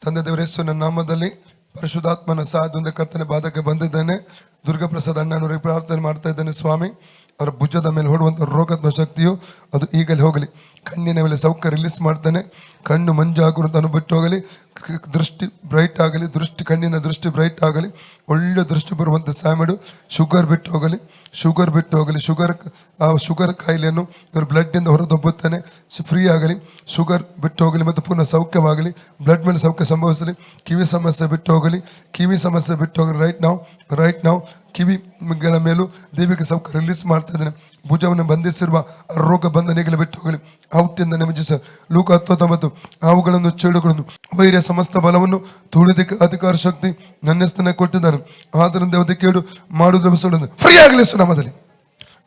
ತಂದೆ ದೇವರೇಶ್ವರನ ನಾಮದಲ್ಲಿ ಪರಿಶುದ್ಧಾತ್ಮನ ಸಹಾಯದಿಂದ ಕರ್ತನ ಬಾಧಕ್ಕೆ ಬಂದಿದ್ದೇನೆ. ದುರ್ಗಾಪ್ರಸಾದ್ ಅಣ್ಣನವರಿಗೆ ಪ್ರಾರ್ಥನೆ ಮಾಡ್ತಾ ಇದ್ದೇನೆ. ಸ್ವಾಮಿ, ಅವರ ಭುಜದ ಮೇಲೆ ಹೊಡುವಂಥ ರೋಗದ ಶಕ್ತಿಯು ಅದು ಈಗಲೇ ಹೋಗಲಿ. ಕಣ್ಣಿನ ಮೇಲೆ ಸೌಖ್ಯ ರಿಲೀಸ್ ಮಾಡ್ತಾನೆ. ಕಣ್ಣು ಮಂಜಾಗುವಂತ ಬಿಟ್ಟು ಹೋಗಲಿ. ದೃಷ್ಟಿ ಬ್ರೈಟ್ ಆಗಲಿ. ಕಣ್ಣಿನ ದೃಷ್ಟಿ ಬ್ರೈಟ್ ಆಗಲಿ. ಒಳ್ಳೆ ದೃಷ್ಟಿ ಬರುವಂಥ ಸಾಮಿಡು. ಶುಗರ್ ಬಿಟ್ಟು ಹೋಗಲಿ. ಶುಗರ್ ಕಾಯಿಲೆಯನ್ನು ಇವರು ಬ್ಲಡ್ ಇಂದ ಹೊರದೊಬ್ಬುತ್ತಾನೆ. ಫ್ರೀ ಆಗಲಿ. ಶುಗರ್ ಬಿಟ್ಟು ಹೋಗಲಿ ಮತ್ತು ಪುನಃ ಸೌಖ್ಯವಾಗಲಿ. ಬ್ಲಡ್ ಮೇಲೆ ಸೌಖ್ಯ ಸಂಭವಿಸಲಿ. ಕಿವಿ ಸಮಸ್ಯೆ ಬಿಟ್ಟು ಹೋಗಲಿ. ರೈಟ್ ನಾವು ಕಿವಿಗಳ ಮೇಲೂ ದೈವಿಕ ಸೌಖ್ಯ ರಿಲೀಸ್ ಮಾಡ್ತಾ ಇದ್ದೇನೆ. ಭುಜವನ್ನು ಬಂಧಿಸಿರುವ ರೋಗ ಬಂಧನಿಗಳು ಬಿಟ್ಟು ಹೋಗಲಿ. ಔಟಿಂದ ನಿಮಗೆ ಲೂಕ 19 ಅವುಗಳನ್ನು ಚೇಡುಗಳನ್ನು ವೈರ್ಯ ಸಮಸ್ತ ಬಲವನ್ನು ತುಳಿದಿಕ್ಕೆ ಅಧಿಕಾರ ಶಕ್ತಿ ನನ್ನ ಸ್ಥಾನ ಕೊಟ್ಟಿದ್ದಾನೆ. ಆದ್ದರಿಂದ ಅವತ್ತು ಕೇಳು ಮಾಡುವುದು ಫ್ರೀ ಆಗಲಿ ಸುನಾಮದಲ್ಲಿ.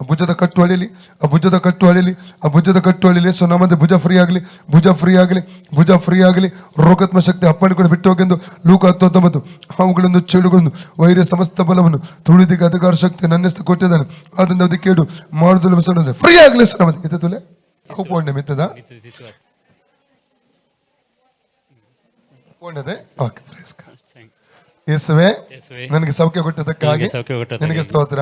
ಭುಜದ ಕಟ್ಟು ಅಳಿಲಿ ಸುನಾಮದ ಭುಜ ಫ್ರೀ ಆಗಲಿ. ರೋಗಾತ್ಮ ಶಕ್ತಿ ಅಪ್ಪಣಿಕೊಂಡು ಬಿಟ್ಟು ಹೋಗೆಂದು ಲೂಕ 19 ಅವುಗಳನ್ನು ಚೇಳುಗಳನ್ನು ವೈರ್ಯ ಸಮಸ್ತ ಬಲವನ್ನು ತುಳಿದಿಗೆ ಅಧಿಕಾರ ಶಕ್ತಿ ನನ್ನೆಸ್ತು ಕೊಟ್ಟಿದ್ದಾನೆ. ಆದ್ದರಿಂದ ಅದಕ್ಕೆ ಕೇಳು ಮಾಡುವುದು ಫ್ರೀ ಆಗಲಿ ಸುನಾಮದ ಇತ್ತೆ ತುಲೆ ಪೋಣ್ಯ ಮಿತ್ತದ ಪೋಣ್ಯದೆ. ಓಕೆ, ಯೇಸುವೆ ನನಗೆ ಸೌಖ್ಯ ಕೊಟ್ಟದಕ್ಕಾಗಿ ನಿನಗೆ ಸ್ತೋತ್ರ.